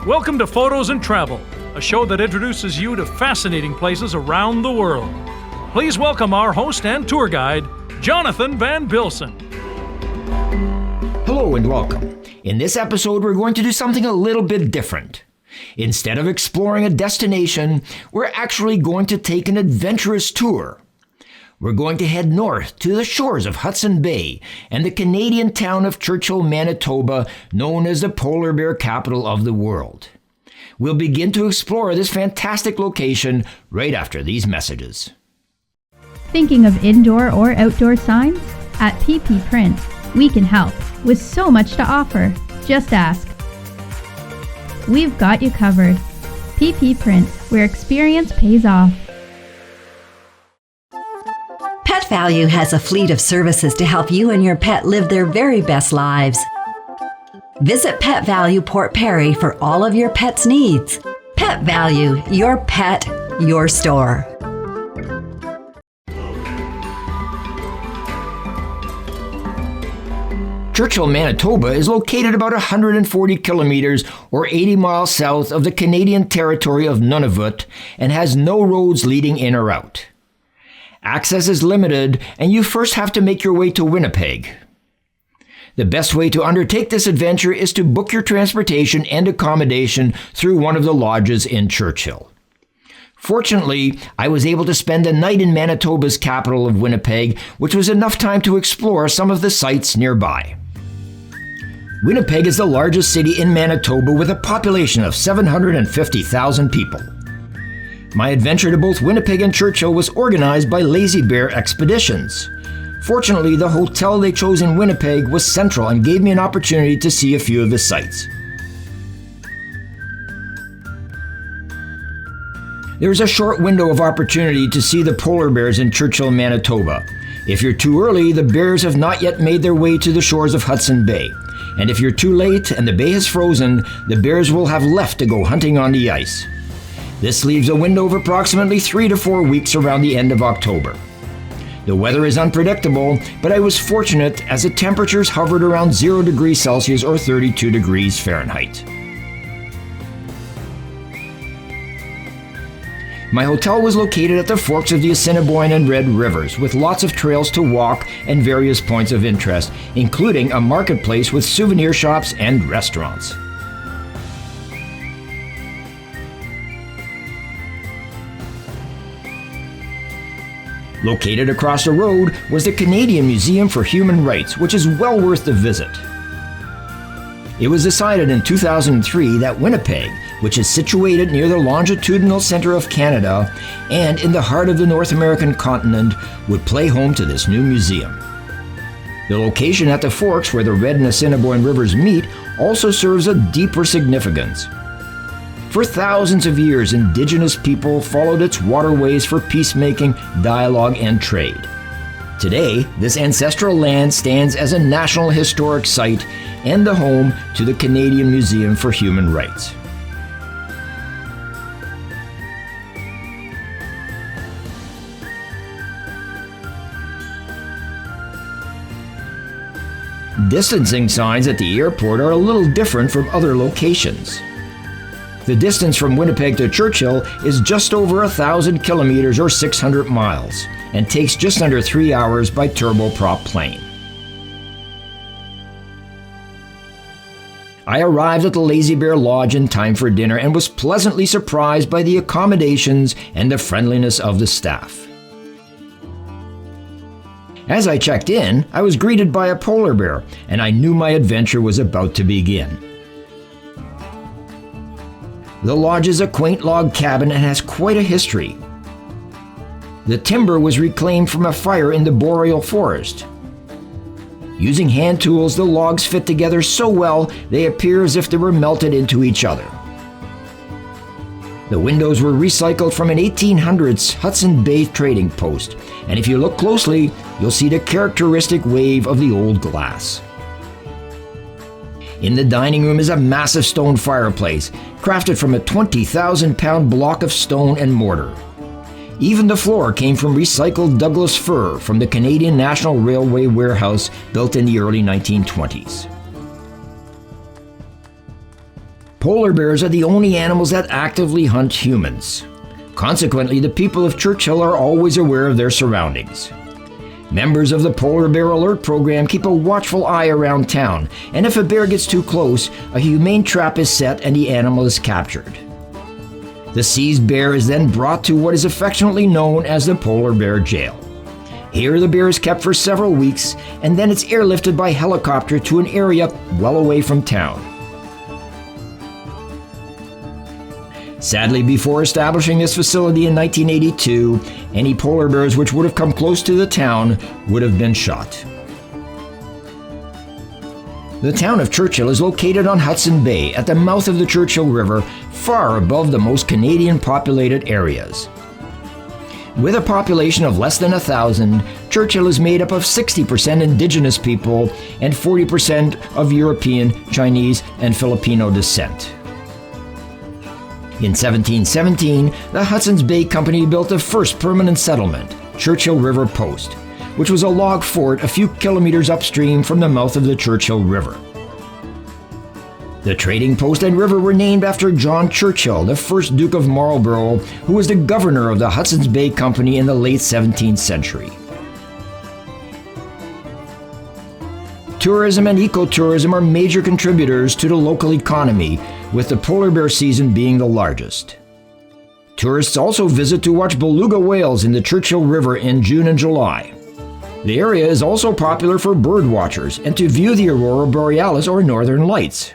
Welcome to photosNtravel, a show that introduces you to fascinating places around the world. Please welcome our host and tour guide, Jonathan Van Bilsen. Hello and welcome. In this episode, we're going to do something a little bit different. Instead of exploring a destination, we're actually going to take an adventurous tour. We're going to head north to the shores of Hudson Bay and the Canadian town of Churchill, Manitoba, known as the polar bear capital of the world. We'll begin to explore this fantastic location right after these messages. Thinking of indoor or outdoor signs? At PP Print, we can help with so much to offer. Just ask. We've got you covered. PP Print, where experience pays off. Pet Value has a fleet of services to help you and your pet live their very best lives. Visit Pet Value Port Perry for all of your pet's needs. Pet Value, your pet, your store. Churchill, Manitoba is located about 140 kilometers or 80 miles south of the Canadian territory of Nunavut and has no roads leading in or out. Access is limited, and you first have to make your way to Winnipeg. The best way to undertake this adventure is to book your transportation and accommodation through one of the lodges in Churchill. Fortunately, I was able to spend a night in Manitoba's capital of Winnipeg, which was enough time to explore some of the sites nearby. Winnipeg is the largest city in Manitoba with a population of 750,000 people. My adventure to both Winnipeg and Churchill was organized by Lazy Bear Expeditions. Fortunately, the hotel they chose in Winnipeg was central and gave me an opportunity to see a few of the sites. There is a short window of opportunity to see the polar bears in Churchill, Manitoba. If you're too early, the bears have not yet made their way to the shores of Hudson Bay. And if you're too late and the bay has frozen, the bears will have left to go hunting on the ice. This leaves a window of approximately 3 to 4 weeks around the end of October. The weather is unpredictable, but I was fortunate as the temperatures hovered around 0 degrees Celsius or 32 degrees Fahrenheit. My hotel was located at the forks of the Assiniboine and Red Rivers, with lots of trails to walk and various points of interest, including a marketplace with souvenir shops and restaurants. Located across the road was the Canadian Museum for Human Rights, which is well worth the visit. It was decided in 2003 that Winnipeg, which is situated near the longitudinal center of Canada and in the heart of the North American continent, would play home to this new museum. The location at the forks where the Red and Assiniboine rivers meet also serves a deeper significance. For thousands of years, Indigenous people followed its waterways for peacemaking, dialogue, and trade. Today, this ancestral land stands as a National Historic Site and the home to the Canadian Museum for Human Rights. Distancing signs at the airport are a little different from other locations. The distance from Winnipeg to Churchill is just over 1,000 kilometers or 600 miles and takes just under 3 hours by turboprop plane. I arrived at the Lazy Bear Lodge in time for dinner and was pleasantly surprised by the accommodations and the friendliness of the staff. As I checked in, I was greeted by a polar bear, and I knew my adventure was about to begin. The lodge is a quaint log cabin and has quite a history. The timber was reclaimed from a fire in the boreal forest. Using hand tools, the logs fit together so well they appear as if they were melted into each other. The windows were recycled from an 1800s Hudson Bay trading post, and if you look closely, you'll see the characteristic wave of the old glass. In the dining room is a massive stone fireplace, crafted from a 20,000-pound block of stone and mortar. Even the floor came from recycled Douglas fir from the Canadian National Railway warehouse built in the early 1920s. Polar bears are the only animals that actively hunt humans. Consequently, the people of Churchill are always aware of their surroundings. Members of the Polar Bear Alert Program keep a watchful eye around town, and if a bear gets too close, a humane trap is set and the animal is captured. The seized bear is then brought to what is affectionately known as the Polar Bear Jail. Here the bear is kept for several weeks, and then it's airlifted by helicopter to an area well away from town. Sadly, before establishing this facility in 1982, any polar bears which would have come close to the town would have been shot. The town of Churchill is located on Hudson Bay at the mouth of the Churchill River, far above the most Canadian populated areas. With a population of less than 1,000, Churchill is made up of 60% Indigenous people and 40% of European, Chinese, and Filipino descent. In 1717, the Hudson's Bay Company built the first permanent settlement, Churchill River Post, which was a log fort a few kilometers upstream from the mouth of the Churchill River. The trading post and river were named after John Churchill, the first Duke of Marlborough, who was the governor of the Hudson's Bay Company in the late 17th century. Tourism and ecotourism are major contributors to the local economy, with the polar bear season being the largest. Tourists also visit to watch beluga whales in the Churchill River in June and July. The area is also popular for bird watchers and to view the aurora borealis or northern lights.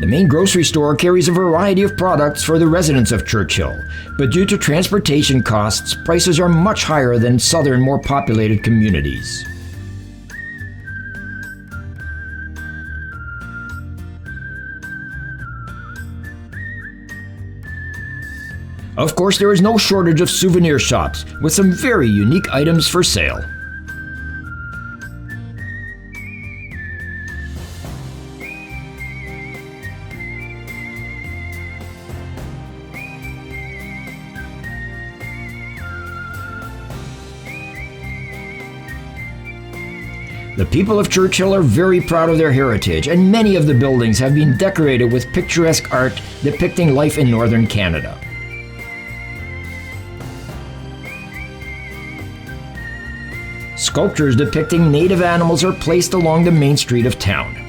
The main grocery store carries a variety of products for the residents of Churchill, but due to transportation costs, prices are much higher than southern, more populated communities. Of course, there is no shortage of souvenir shops with some very unique items for sale. The people of Churchill are very proud of their heritage, and many of the buildings have been decorated with picturesque art depicting life in northern Canada. Sculptures depicting native animals are placed along the main street of town.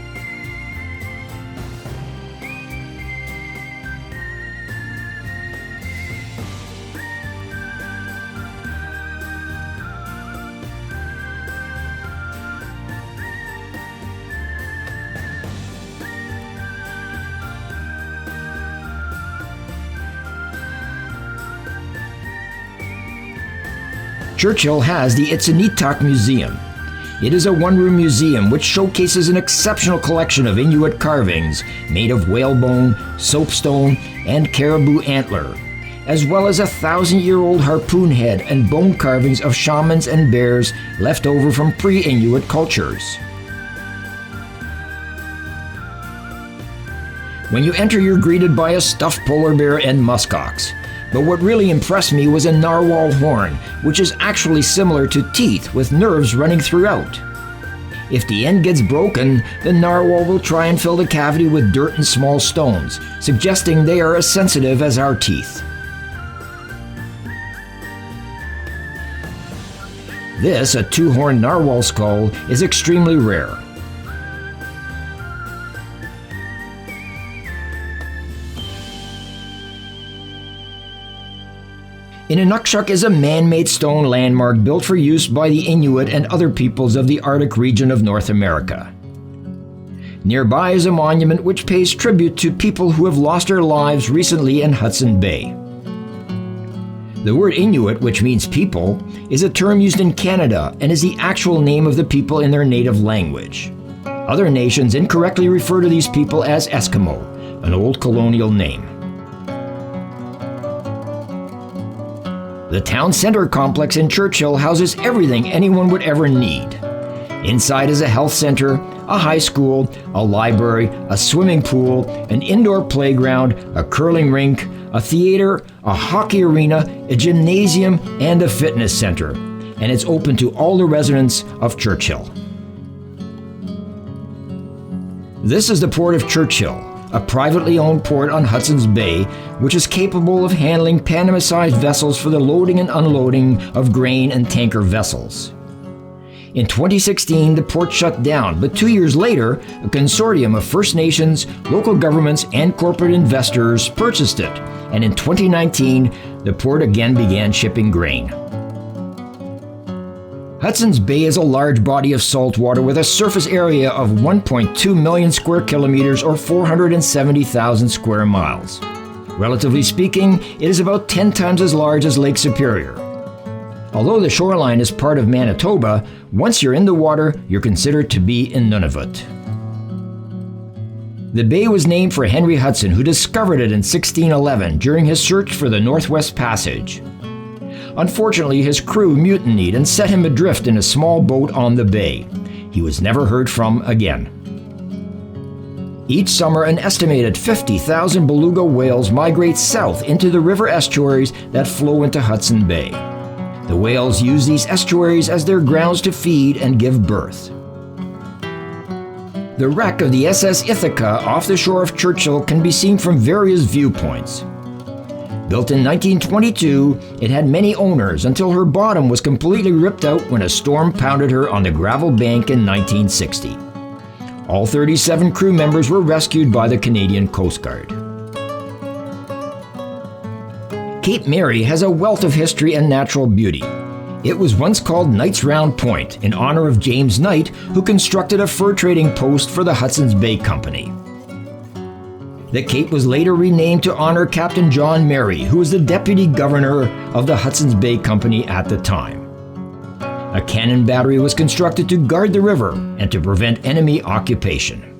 Churchill has the Itzanitak Museum. It is a one-room museum which showcases an exceptional collection of Inuit carvings made of whalebone, soapstone, and caribou antler, as well as a 1,000-year-old harpoon head and bone carvings of shamans and bears left over from pre-Inuit cultures. When you enter, you're greeted by a stuffed polar bear and muskox. But what really impressed me was a narwhal horn, which is actually similar to teeth with nerves running throughout. If the end gets broken, the narwhal will try and fill the cavity with dirt and small stones, suggesting they are as sensitive as our teeth. This, a two-horned narwhal skull, is extremely rare. Inukshuk is a man-made stone landmark built for use by the Inuit and other peoples of the Arctic region of North America. Nearby is a monument which pays tribute to people who have lost their lives recently in Hudson Bay. The word Inuit, which means people, is a term used in Canada and is the actual name of the people in their native language. Other nations incorrectly refer to these people as Eskimo, an old colonial name. The town center complex in Churchill houses everything anyone would ever need. Inside is a health center, a high school, a library, a swimming pool, an indoor playground, a curling rink, a theater, a hockey arena, a gymnasium, and a fitness center. and it's open to all the residents of Churchill. This is the Port of Churchill, a privately owned port on Hudson's Bay, which is capable of handling Panama-sized vessels for the loading and unloading of grain and tanker vessels. In 2016, the port shut down, but 2 years later, a consortium of First Nations, local governments, and corporate investors purchased it, and in 2019, the port again began shipping grain. Hudson's Bay is a large body of salt water with a surface area of 1.2 million square kilometers or 470,000 square miles. Relatively speaking, it is about 10 times as large as Lake Superior. Although the shoreline is part of Manitoba, once you're in the water, you're considered to be in Nunavut. The bay was named for Henry Hudson, who discovered it in 1611 during his search for the Northwest Passage. Unfortunately, his crew mutinied and set him adrift in a small boat on the bay. He was never heard from again. Each summer, an estimated 50,000 beluga whales migrate south into the river estuaries that flow into Hudson Bay. The whales use these estuaries as their grounds to feed and give birth. The wreck of the SS Ithaca off the shore of Churchill can be seen from various viewpoints. Built in 1922, it had many owners until her bottom was completely ripped out when a storm pounded her on the gravel bank in 1960. All 37 crew members were rescued by the Canadian Coast Guard. Cape Mary has a wealth of history and natural beauty. It was once called Knight's Round Point in honor of James Knight, who constructed a fur trading post for the Hudson's Bay Company. The Cape was later renamed to honor Captain John Mary, who was the deputy governor of the Hudson's Bay Company at the time. A cannon battery was constructed to guard the river and to prevent enemy occupation.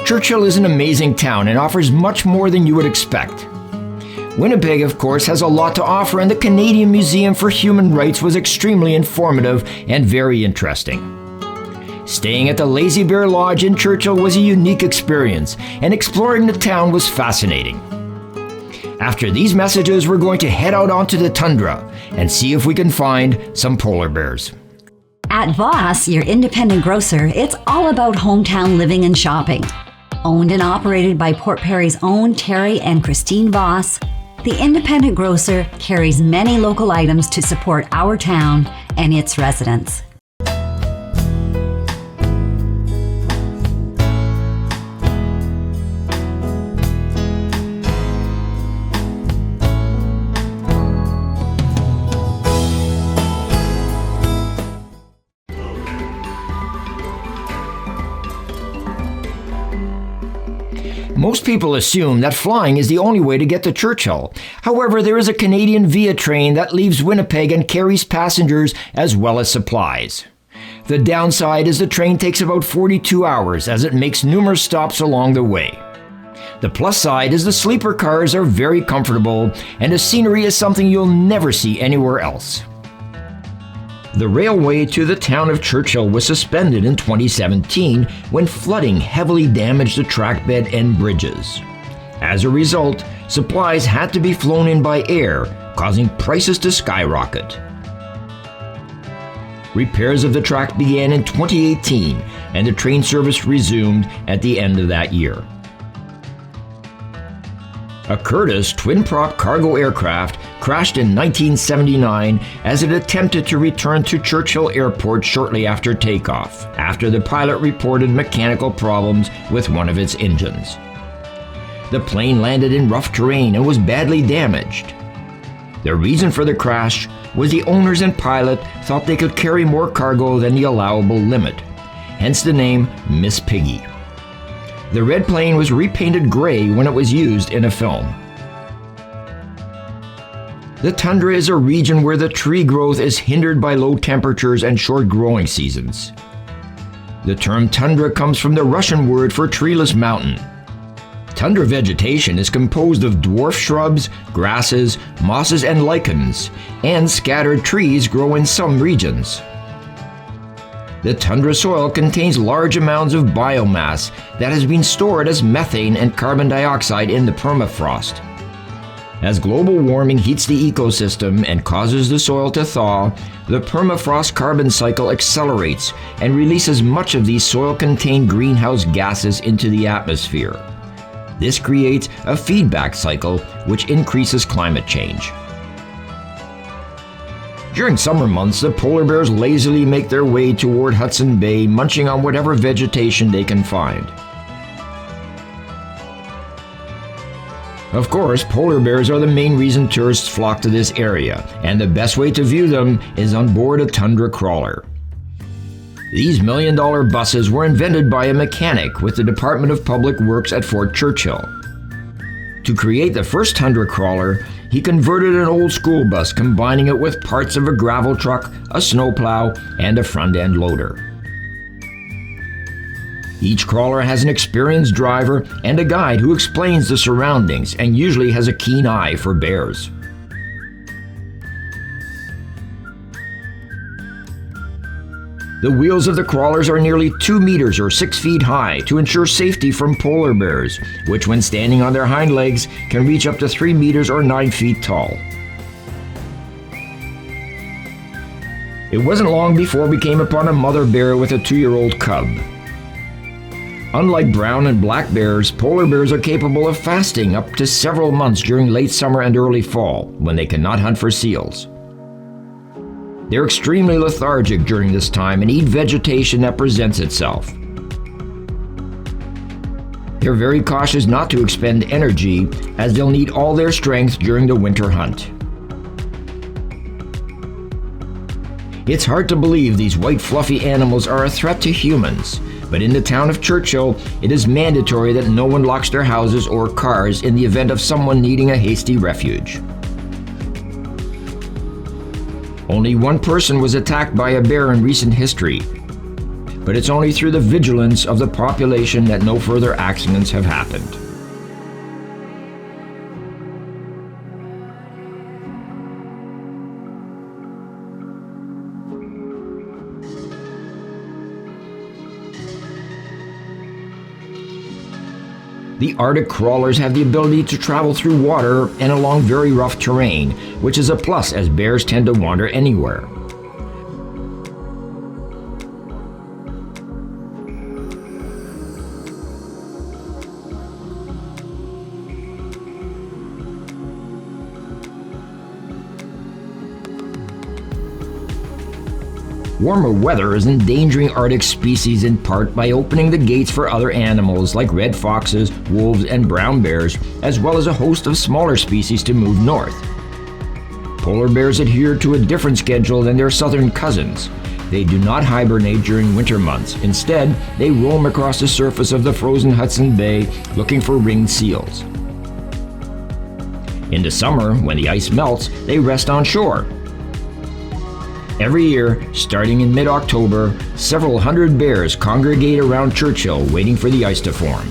Churchill is an amazing town and offers much more than you would expect. Winnipeg, of course, has a lot to offer, and the Canadian Museum for Human Rights was extremely informative and very interesting. Staying at the Lazy Bear Lodge in Churchill was a unique experience, and exploring the town was fascinating. After these messages, we're going to head out onto the tundra and see if we can find some polar bears. At Voss, your independent grocer, it's all about hometown living and shopping. Owned and operated by Port Perry's own Terry and Christine Voss, the independent grocer carries many local items to support our town and its residents. Most people assume that flying is the only way to get to Churchill. However, there is a Canadian Via train that leaves Winnipeg and carries passengers as well as supplies. The downside is the train takes about 42 hours as it makes numerous stops along the way. The plus side is the sleeper cars are very comfortable and the scenery is something you'll never see anywhere else. The railway to the town of Churchill was suspended in 2017 when flooding heavily damaged the trackbed and bridges. As a result, supplies had to be flown in by air, causing prices to skyrocket. Repairs of the track began in 2018, and the train service resumed at the end of that year. A Curtiss twin-prop cargo aircraft crashed in 1979 as it attempted to return to Churchill Airport shortly after takeoff, after the pilot reported mechanical problems with one of its engines. The plane landed in rough terrain and was badly damaged. The reason for the crash was the owners and pilot thought they could carry more cargo than the allowable limit, hence the name Miss Piggy. The red plane was repainted gray when it was used in a film. The tundra is a region where the tree growth is hindered by low temperatures and short growing seasons. The term tundra comes from the Russian word for treeless mountain. Tundra vegetation is composed of dwarf shrubs, grasses, mosses, and lichens, and scattered trees grow in some regions. The tundra soil contains large amounts of biomass that has been stored as methane and carbon dioxide in the permafrost. As global warming heats the ecosystem and causes the soil to thaw, the permafrost carbon cycle accelerates and releases much of these soil-contained greenhouse gases into the atmosphere. This creates a feedback cycle which increases climate change. During summer months, the polar bears lazily make their way toward Hudson Bay, munching on whatever vegetation they can find. Of course, polar bears are the main reason tourists flock to this area, and the best way to view them is on board a tundra crawler. These million-dollar buses were invented by a mechanic with the Department of Public Works at Fort Churchill. To create the first tundra crawler, he converted an old school bus, combining it with parts of a gravel truck, a snowplow, and a front-end loader. Each crawler has an experienced driver and a guide who explains the surroundings and usually has a keen eye for bears. The wheels of the crawlers are nearly 2 meters or 6 feet high to ensure safety from polar bears, which when standing on their hind legs can reach up to 3 meters or 9 feet tall. It wasn't long before we came upon a mother bear with a 2-year-old cub. Unlike brown and black bears, polar bears are capable of fasting up to several months during late summer and early fall, when they cannot hunt for seals. They're extremely lethargic during this time and eat vegetation that presents itself. They're very cautious not to expend energy, as they'll need all their strength during the winter hunt. It's hard to believe these white fluffy animals are a threat to humans. But in the town of Churchill, it is mandatory that no one locks their houses or cars in the event of someone needing a hasty refuge. Only one person was attacked by a bear in recent history, but it's only through the vigilance of the population that no further accidents have happened. The Arctic crawlers have the ability to travel through water and along very rough terrain, which is a plus as bears tend to wander anywhere. Warmer weather is endangering Arctic species in part by opening the gates for other animals like red foxes, wolves, and brown bears, as well as a host of smaller species to move north. Polar bears adhere to a different schedule than their southern cousins. They do not hibernate during winter months. Instead, they roam across the surface of the frozen Hudson Bay looking for ringed seals. In the summer, when the ice melts, they rest on shore. Every year, starting in mid-October, several hundred bears congregate around Churchill waiting for the ice to form.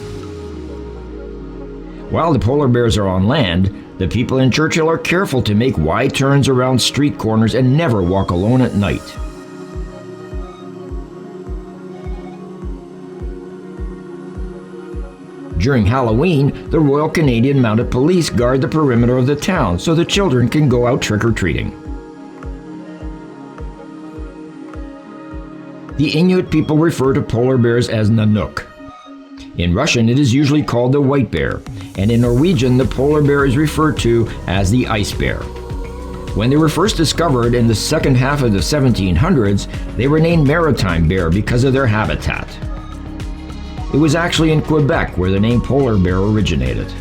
While the polar bears are on land, the people in Churchill are careful to make wide turns around street corners and never walk alone at night. During Halloween, the Royal Canadian Mounted Police guard the perimeter of the town so the children can go out trick-or-treating. The Inuit people refer to polar bears as Nanook. In Russian, it is usually called the white bear, and in Norwegian, the polar bear is referred to as the ice bear. When they were first discovered in the second half of the 1700s, they were named maritime bear because of their habitat. It was actually in Quebec where the name polar bear originated.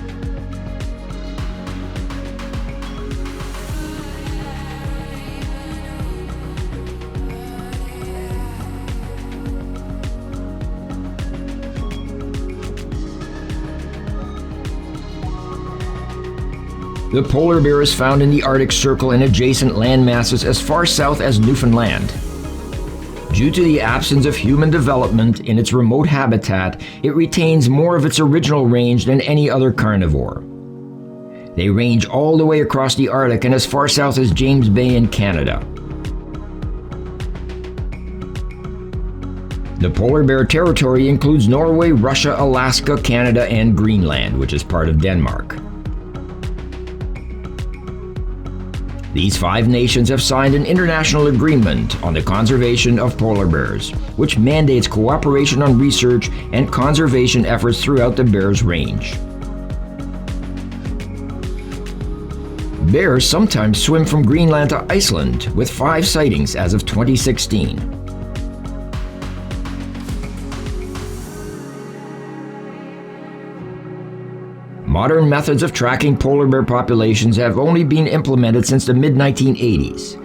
The polar bear is found in the Arctic Circle and adjacent land masses as far south as Newfoundland. Due to the absence of human development in its remote habitat, it retains more of its original range than any other carnivore. They range all the way across the Arctic and as far south as James Bay in Canada. The polar bear territory includes Norway, Russia, Alaska, Canada, and Greenland, which is part of Denmark. These 5 nations have signed an international agreement on the conservation of polar bears, which mandates cooperation on research and conservation efforts throughout the bear's range. Bears sometimes swim from Greenland to Iceland, with 5 sightings as of 2016. Modern methods of tracking polar bear populations have only been implemented since the mid-1980s.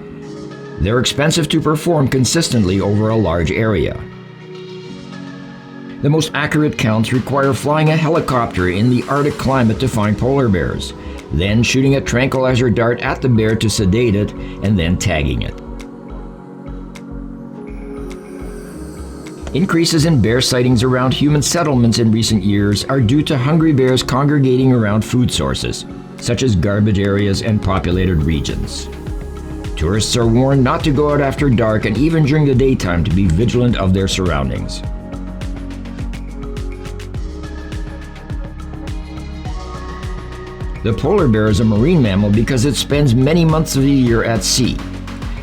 They're expensive to perform consistently over a large area. The most accurate counts require flying a helicopter in the Arctic climate to find polar bears, then shooting a tranquilizer dart at the bear to sedate it, and then tagging it. Increases in bear sightings around human settlements in recent years are due to hungry bears congregating around food sources, such as garbage areas and populated regions. Tourists are warned not to go out after dark and even during the daytime to be vigilant of their surroundings. The polar bear is a marine mammal because it spends many months of the year at sea.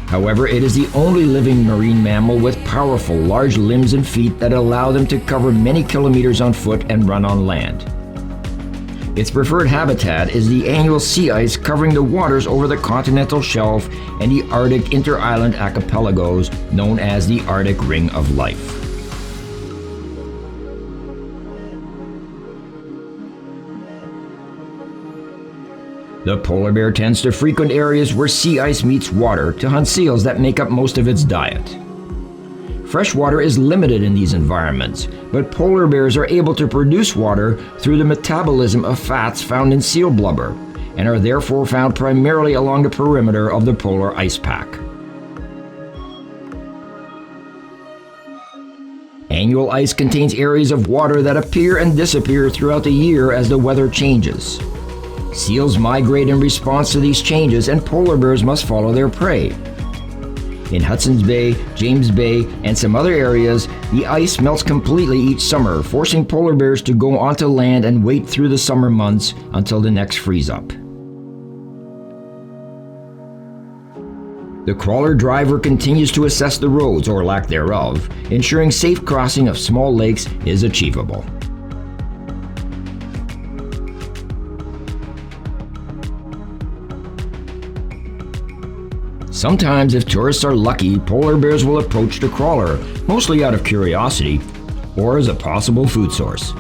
However, it is the only living marine mammal with powerful, large limbs and feet that allow them to cover many kilometers on foot and run on land. Its preferred habitat is the annual sea ice covering the waters over the continental shelf and the Arctic inter-island archipelagos known as the Arctic Ring of Life. The polar bear tends to frequent areas where sea ice meets water to hunt seals that make up most of its diet. Fresh water is limited in these environments, but polar bears are able to produce water through the metabolism of fats found in seal blubber, and are therefore found primarily along the perimeter of the polar ice pack. Annual ice contains areas of water that appear and disappear throughout the year as the weather changes. Seals migrate in response to these changes, and polar bears must follow their prey. In Hudson Bay, James Bay, and some other areas, the ice melts completely each summer, forcing polar bears to go onto land and wait through the summer months until the next freeze-up. The crawler driver continues to assess the roads, or lack thereof, ensuring safe crossing of small lakes is achievable. Sometimes, if tourists are lucky, polar bears will approach the crawler, mostly out of curiosity, or as a possible food source.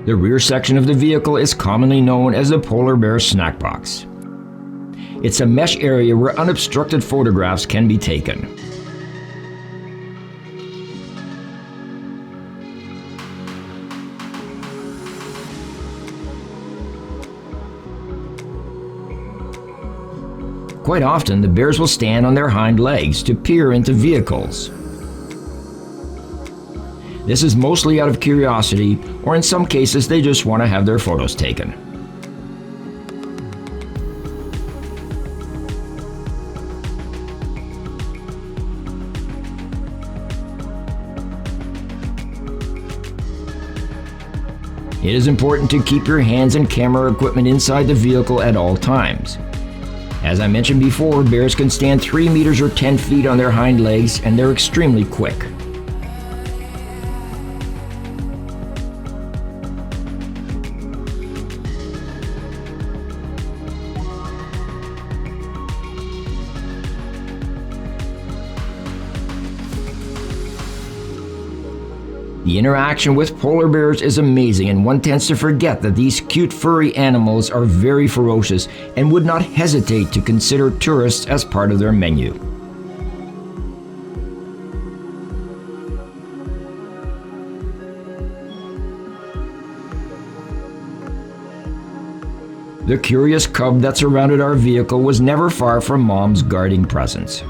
The rear section of the vehicle is commonly known as the polar bear snack box. It's a mesh area where unobstructed photographs can be taken. Quite often, the bears will stand on their hind legs to peer into vehicles. This is mostly out of curiosity, or in some cases they just want to have their photos taken. It is important to keep your hands and camera equipment inside the vehicle at all times. As I mentioned before, bears can stand 3 meters or 10 feet on their hind legs, and they're extremely quick. The interaction with polar bears is amazing, and one tends to forget that these cute furry animals are very ferocious and would not hesitate to consider tourists as part of their menu. The curious cub that surrounded our vehicle was never far from Mom's guarding presence.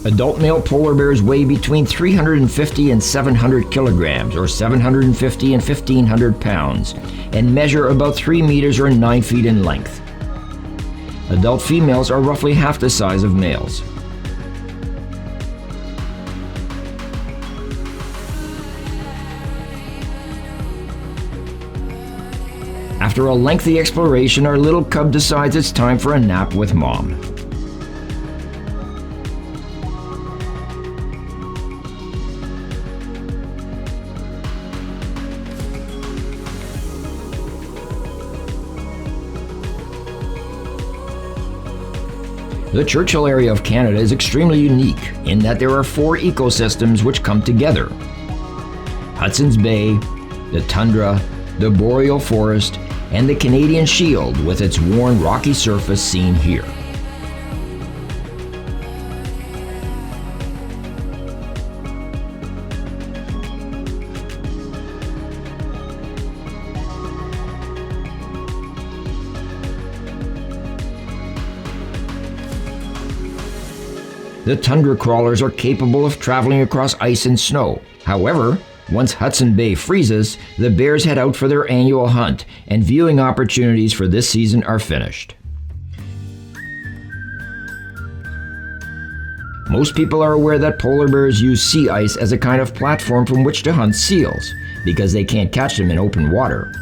Adult male polar bears weigh between 350 and 700 kilograms, or 750 and 1,500 pounds, and measure about 3 meters or 9 feet in length. Adult females are roughly half the size of males. After a lengthy exploration, our little cub decides it's time for a nap with Mom. The Churchill area of Canada is extremely unique in that there are 4 ecosystems which come together: Hudson's Bay, the tundra, the boreal forest, and the Canadian Shield with its worn rocky surface seen here. The tundra crawlers are capable of traveling across ice and snow. However, once Hudson Bay freezes, the bears head out for their annual hunt, and viewing opportunities for this season are finished. Most people are aware that polar bears use sea ice as a kind of platform from which to hunt seals, because they can't catch them in open water.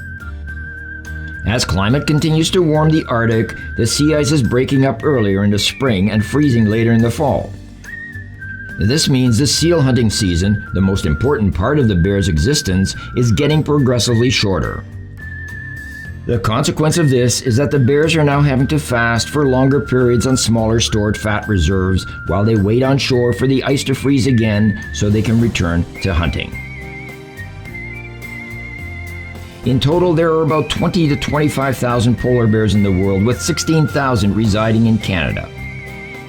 As climate continues to warm the Arctic, the sea ice is breaking up earlier in the spring and freezing later in the fall. This means the seal hunting season, the most important part of the bear's existence, is getting progressively shorter. The consequence of this is that the bears are now having to fast for longer periods on smaller stored fat reserves while they wait on shore for the ice to freeze again so they can return to hunting. In total, there are about 20 to 25,000 polar bears in the world, with 16,000 residing in Canada.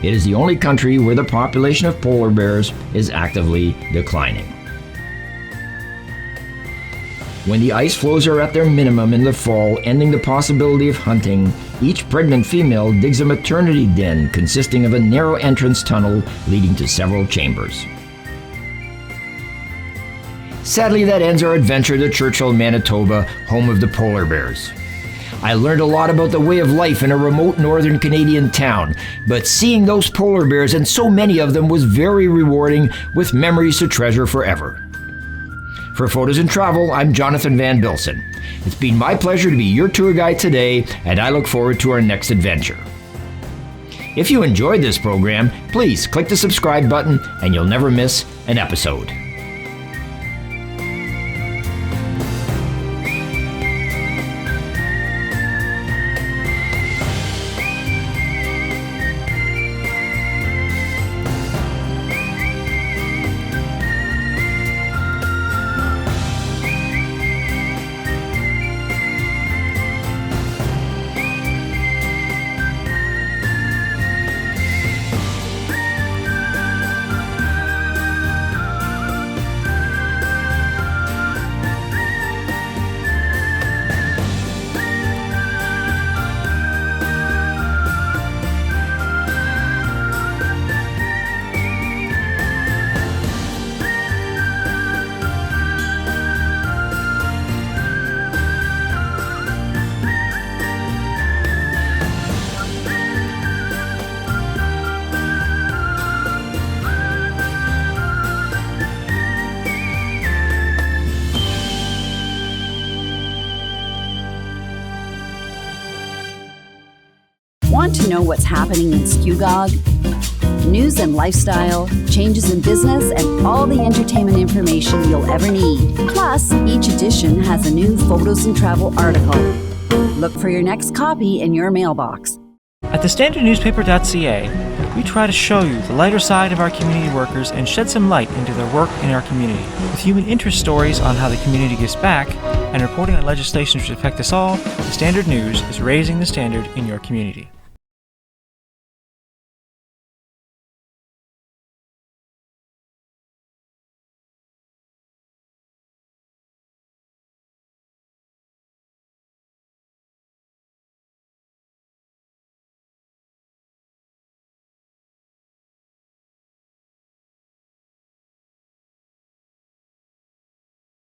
It is the only country where the population of polar bears is actively declining. When the ice floes are at their minimum in the fall, ending the possibility of hunting, each pregnant female digs a maternity den consisting of a narrow entrance tunnel leading to several chambers. Sadly, that ends our adventure to Churchill, Manitoba, home of the polar bears. I learned a lot about the way of life in a remote northern Canadian town, but seeing those polar bears, and so many of them, was very rewarding, with memories to treasure forever. For Photos and Travel, I'm Jonathan Van Bilsen. It's been my pleasure to be your tour guide today, and I look forward to our next adventure. If you enjoyed this program, please click the subscribe button and you'll never miss an episode. Want to know what's happening in Skewgog? News and lifestyle, changes in business, and all the entertainment information you'll ever need. Plus, each edition has a new Photos and Travel article. Look for your next copy in your mailbox. At thestandardnewspaper.ca, we try to show you the lighter side of our community workers and shed some light into their work in our community. With human interest stories on how the community gives back and reporting on legislation which affect us all, the Standard News is raising the standard in your community.